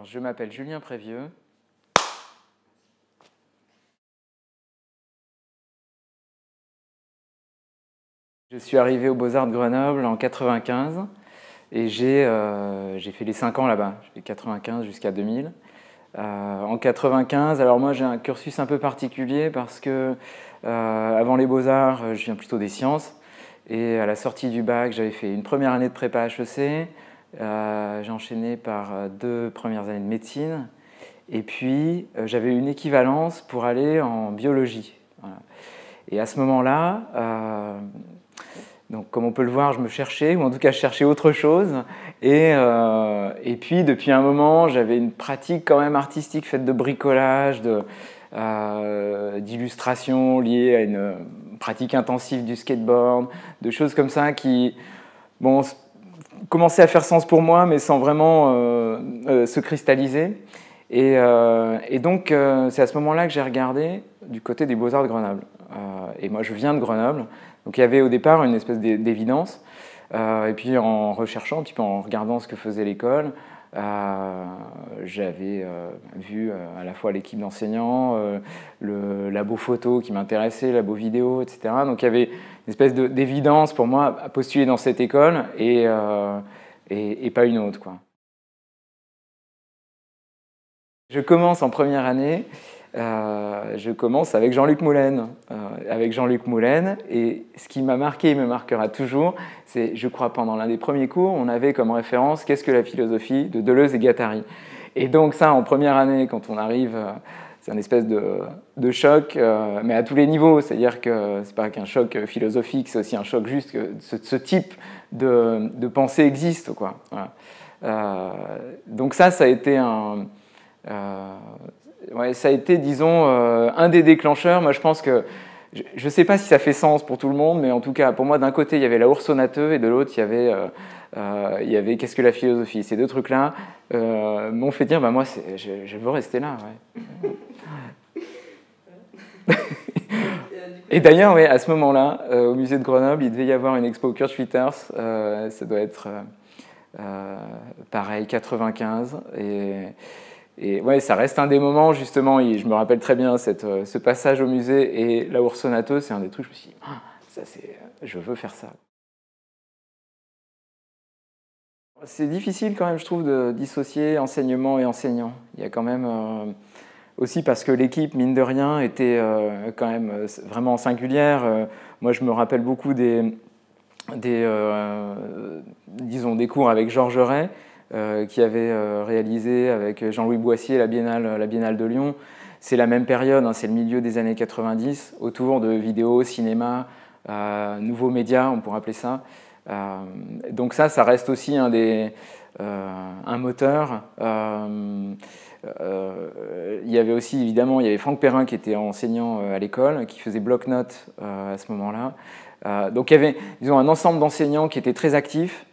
Alors, je m'appelle Julien Prévieux. Je suis arrivé aux Beaux-Arts de Grenoble en 95 et j'ai fait les 5 ans là-bas. J'ai fait 95 jusqu'à 2000. En 95, alors moi j'ai un cursus un peu particulier parce que avant les Beaux-Arts, je viens plutôt des sciences. Et à la sortie du bac, j'avais fait une première année de prépa HEC. J'ai enchaîné par 2 premières années de médecine. Et puis, j'avais une équivalence pour aller en biologie. Voilà. Et à ce moment-là, donc comme on peut le voir, je me cherchais, ou en tout cas je cherchais autre chose. Et puis, depuis un moment, j'avais une pratique quand même artistique faite de bricolage, d'illustration liée à une pratique intensive du skateboard, de choses comme ça qui, bon, commençaient à faire sens pour moi, mais sans vraiment se cristalliser. Et donc, c'est à ce moment-là que j'ai regardé du côté des Beaux-Arts de Grenoble. Et moi, je viens de Grenoble. Donc, il y avait au départ une espèce d'évidence. Et puis, en recherchant, un petit peu en regardant ce que faisait l'école, j'avais vu à la fois l'équipe d'enseignants, le labo photo qui m'intéressait, le labo vidéo, etc. Donc, il y avait une espèce d'évidence pour moi à postuler dans cette école et pas une autre, quoi. Je commence en première année, je commence avec Jean-Luc Moulin. Et ce qui m'a marqué et me marquera toujours, c'est, je crois, pendant l'un des premiers cours, on avait comme référence « Qu'est-ce que la philosophie ?» de Deleuze et Guattari. Et donc ça, en première année, quand on arrive, c'est un espèce de choc, mais à tous les niveaux. C'est-à-dire que c'est pas qu'un choc philosophique, c'est aussi un choc juste que ce type de pensée existe, quoi. Voilà. Donc ça a été ouais, ça a été, disons, un des déclencheurs. Moi, je pense que, je ne sais pas si ça fait sens pour tout le monde, mais en tout cas, pour moi, d'un côté, il y avait la Ursonateux et de l'autre, il y avait Qu'est-ce que la philosophie. Ces deux trucs-là m'ont fait dire, bah, moi, je veux rester là. Ouais. Et d'ailleurs, ouais, à ce moment-là, au musée de Grenoble, il devait y avoir une expo Kurt Schwitters. Ça doit être pareil, 95. Et ouais, ça reste un des moments, justement, et je me rappelle très bien ce passage au musée et la Ursonateux, c'est un des trucs, je me suis dit, ah, je veux faire ça. C'est difficile quand même, je trouve, de dissocier enseignement et enseignant. Il y a quand même, aussi parce que l'équipe, mine de rien, était quand même vraiment singulière. Moi, je me rappelle beaucoup disons, des cours avec Georges Ray, qui avait réalisé avec Jean-Louis Boissier la Biennale de Lyon. C'est la même période, hein, c'est le milieu des années 90, autour de vidéo, cinéma, nouveaux médias, on pourrait appeler ça. Donc ça reste aussi un moteur. Il y avait aussi, évidemment, il y avait Franck Perrin qui était enseignant à l'école, qui faisait bloc-notes à ce moment-là. Donc il y avait, disons, un ensemble d'enseignants qui étaient très actifs.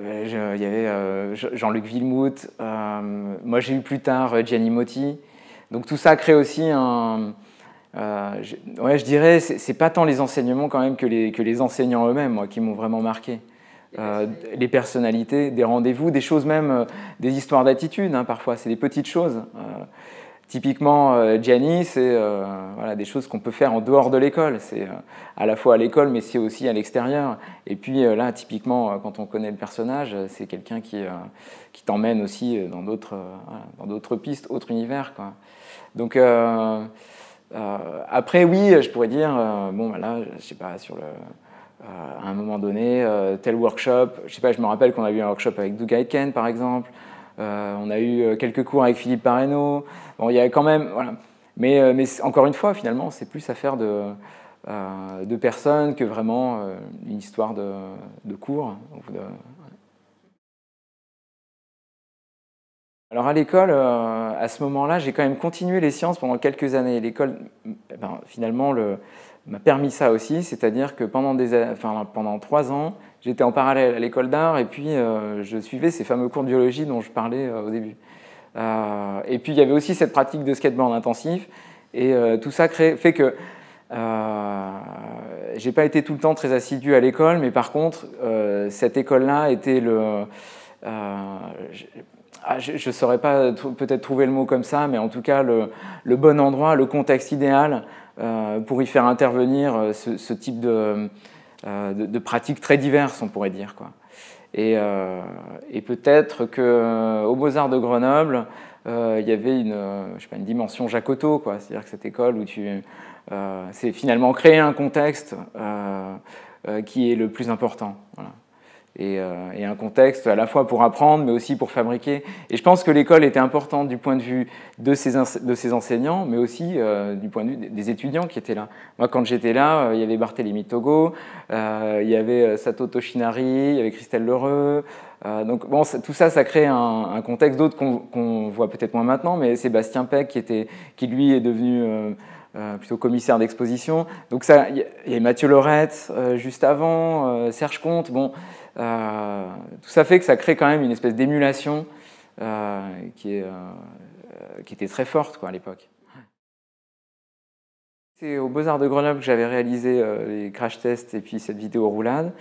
Il y avait Jean-Luc Villemout, moi j'ai eu plus tard Gianni Motti. Donc tout ça crée aussi je dirais, c'est pas tant les enseignements quand même que les enseignants eux-mêmes, moi, qui m'ont vraiment marqué. Les personnalités, des rendez-vous, des choses même, des histoires d'attitude, hein, parfois, c'est des petites choses. Typiquement, Gianni, c'est voilà, des choses qu'on peut faire en dehors de l'école. C'est à la fois à l'école, mais c'est aussi à l'extérieur. Et puis là, typiquement, quand on connaît le personnage, c'est quelqu'un qui t'emmène aussi dans d'autres pistes, autres univers, quoi. Donc après, oui, je pourrais dire, bon, là, je sais pas, à un moment donné, tel workshop, je sais pas, je me rappelle qu'on a eu un workshop avec Doug Aitken, par exemple. On a eu quelques cours avec Philippe Parreno. Bon, il y a quand même, voilà. Mais encore une fois, finalement, c'est plus affaire de personnes que vraiment une histoire de cours. Alors à l'école, à ce moment-là, j'ai quand même continué les sciences pendant quelques années. L'école, finalement, m'a permis ça aussi, c'est-à-dire que pendant 3 ans, j'étais en parallèle à l'école d'art et puis je suivais ces fameux cours de biologie dont je parlais au début. Et puis il y avait aussi cette pratique de skateboard intensif et tout ça fait que j'ai pas été tout le temps très assidu à l'école, mais par contre cette école-là était je ne saurais pas peut-être trouver le mot comme ça, mais en tout cas le bon endroit, le contexte idéal pour y faire intervenir ce type de pratiques très diverses, on pourrait dire, quoi. Et peut-être qu'aux Beaux-Arts de Grenoble, il y avait je sais pas, une dimension Jacotot, quoi. C'est-à-dire que cette école où c'est finalement créer un contexte qui est le plus important. Voilà. Et un contexte à la fois pour apprendre, mais aussi pour fabriquer. Et je pense que l'école était importante du point de vue de ses enseignants, mais aussi du point de vue des étudiants qui étaient là. Moi, quand j'étais là, il y avait Barthélemy Togo, il y avait Sato Toshinari, il y avait Christelle Lheureux. Donc bon, tout ça, ça crée un contexte d'autres qu'on voit peut-être moins maintenant, mais Sébastien Peck, qui lui est devenu plutôt commissaire d'exposition. Donc ça, il y a Mathieu Lorette juste avant, Serge Comte. Bon, tout ça fait que ça crée quand même une espèce d'émulation qui était très forte, quoi, à l'époque. C'est aux Beaux-Arts de Grenoble que j'avais réalisé les crash tests et puis cette vidéo roulade.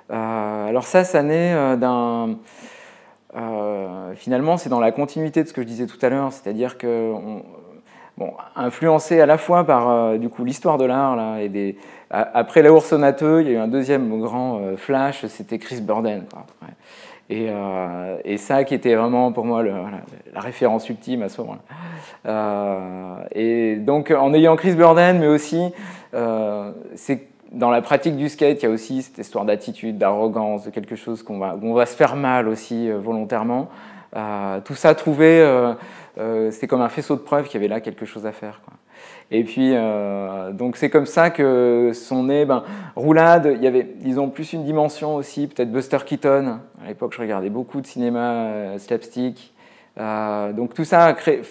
Alors ça naît finalement, c'est dans la continuité de ce que je disais tout à l'heure, c'est-à-dire que influencé à la fois par du coup l'histoire de l'art là, après l'Aours Sonateux, il y a eu un deuxième grand flash, c'était Chris Burden, quoi. Ouais. Et ça qui était vraiment pour moi la référence ultime à ce moment-là. Et donc en ayant Chris Burden, mais aussi c'est dans la pratique du skate, il y a aussi cette histoire d'attitude, d'arrogance, de quelque chose où on va se faire mal aussi volontairement. Tout ça c'était comme un faisceau de preuves qu'il y avait là quelque chose à faire, quoi. Et puis, donc c'est comme ça que sont nés Roulade. Il y avait, disons, plus une dimension aussi, peut-être Buster Keaton. À l'époque, je regardais beaucoup de cinéma slapstick. Donc tout ça a créé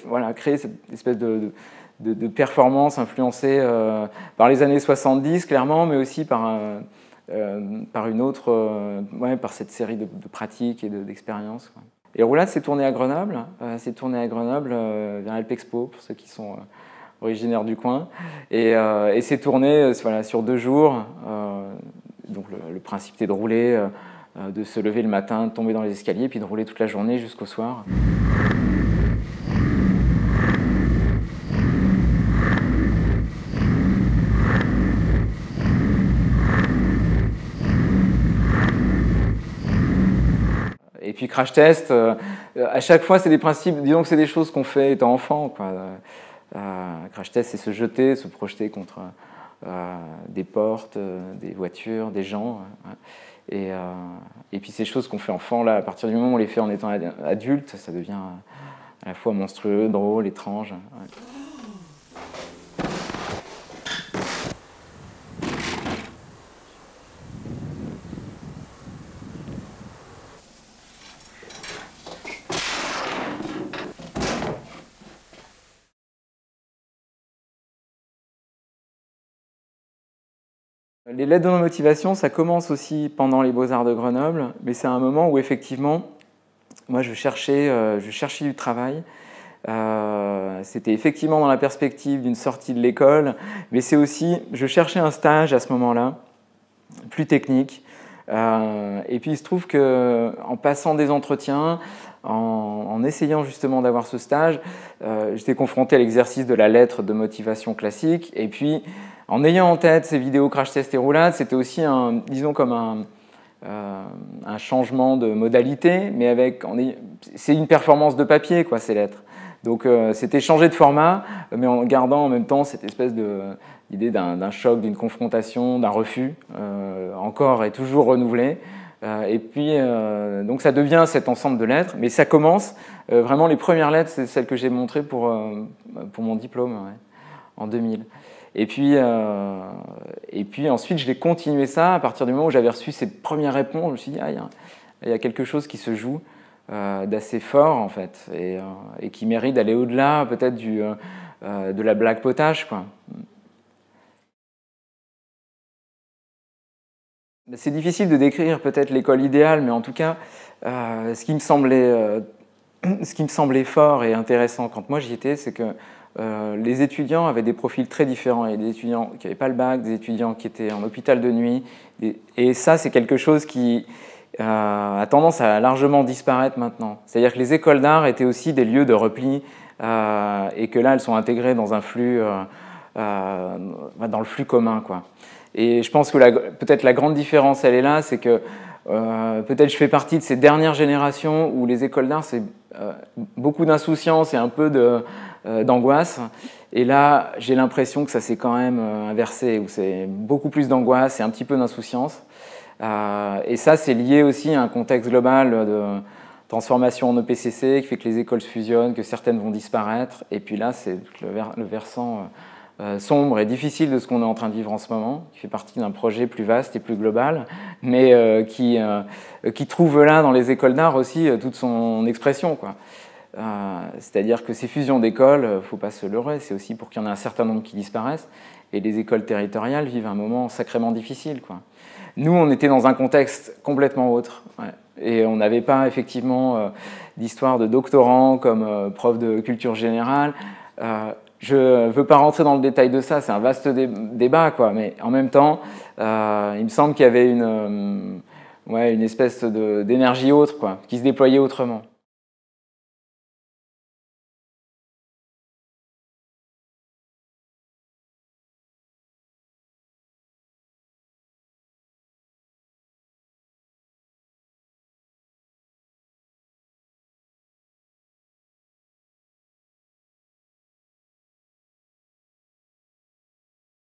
cette espèce de performance influencée par les années 70, clairement, mais aussi par une autre, par cette série de pratiques et d'expériences, quoi. Et Roulade s'est tourné à Grenoble, vers Alpexpo, pour ceux qui sont originaires du coin. Et s'est tourné sur 2 jours. Donc le principe était de rouler, de se lever le matin, de tomber dans les escaliers, puis de rouler toute la journée jusqu'au soir. Et puis crash test, à chaque fois c'est des principes, disons que c'est des choses qu'on fait étant enfant, quoi. Crash test, c'est se jeter, se projeter contre des portes, des voitures, des gens. Et puis ces choses qu'on fait enfant, là, à partir du moment où on les fait en étant adulte, ça devient à la fois monstrueux, drôle, étrange. Ouais. Les lettres de motivation, ça commence aussi pendant les Beaux-Arts de Grenoble, mais c'est un moment où effectivement, moi je cherchais du travail. C'était effectivement dans la perspective d'une sortie de l'école, mais c'est aussi, je cherchais un stage à ce moment-là, plus technique. Et puis il se trouve qu'en passant des entretiens, en essayant justement d'avoir ce stage, j'étais confronté à l'exercice de la lettre de motivation classique, et puis en ayant en tête ces vidéos crash test et roulade, c'était aussi disons comme un changement de modalité, mais c'est une performance de papier, quoi, ces lettres. Donc c'était changer de format, mais en gardant en même temps cette espèce d'idée d'un choc, d'une confrontation, d'un refus, encore et toujours renouvelé. Et puis donc ça devient cet ensemble de lettres, mais ça commence, vraiment les premières lettres, c'est celles que j'ai montrées pour mon diplôme, ouais, en 2000. Et puis ensuite, je l'ai continué ça à partir du moment où j'avais reçu ces premières réponses. Je me suis dit, il y a quelque chose qui se joue d'assez fort, en fait, et qui mérite d'aller au-delà, peut-être, de la blague potache, quoi. C'est difficile de décrire peut-être l'école idéale, mais en tout cas, ce qui me semblait fort et intéressant quand moi j'y étais, c'est que les étudiants avaient des profils très différents. Il y a des étudiants qui n'avaient pas le bac, des étudiants qui étaient en hôpital de nuit. Et ça, c'est quelque chose qui a tendance à largement disparaître maintenant. C'est-à-dire que les écoles d'art étaient aussi des lieux de repli et que là, elles sont intégrées dans un flux, dans le flux commun, quoi. Et je pense que peut-être la grande différence, elle est là, c'est que peut-être je fais partie de ces dernières générations où les écoles d'art, c'est beaucoup d'insouciance et un peu d'angoisse. Et là, j'ai l'impression que ça s'est quand même inversé, où c'est beaucoup plus d'angoisse et un petit peu d'insouciance. Et ça, c'est lié aussi à un contexte global de transformation en EPCC qui fait que les écoles se fusionnent, que certaines vont disparaître. Et puis là, c'est le versant sombre et difficile de ce qu'on est en train de vivre en ce moment, qui fait partie d'un projet plus vaste et plus global, mais qui trouve là, dans les écoles d'art aussi, toute son expression, quoi. C'est-à-dire que ces fusions d'écoles, il ne faut pas se leurrer, c'est aussi pour qu'il y en ait un certain nombre qui disparaissent, et les écoles territoriales vivent un moment sacrément difficile, quoi. Nous, on était dans un contexte complètement autre, ouais. Et on n'avait pas effectivement d'histoire de doctorant comme prof de culture générale. Je ne veux pas rentrer dans le détail de ça, c'est un vaste débat, quoi. Mais en même temps, il me semble qu'il y avait une espèce d'énergie autre, quoi, qui se déployait autrement.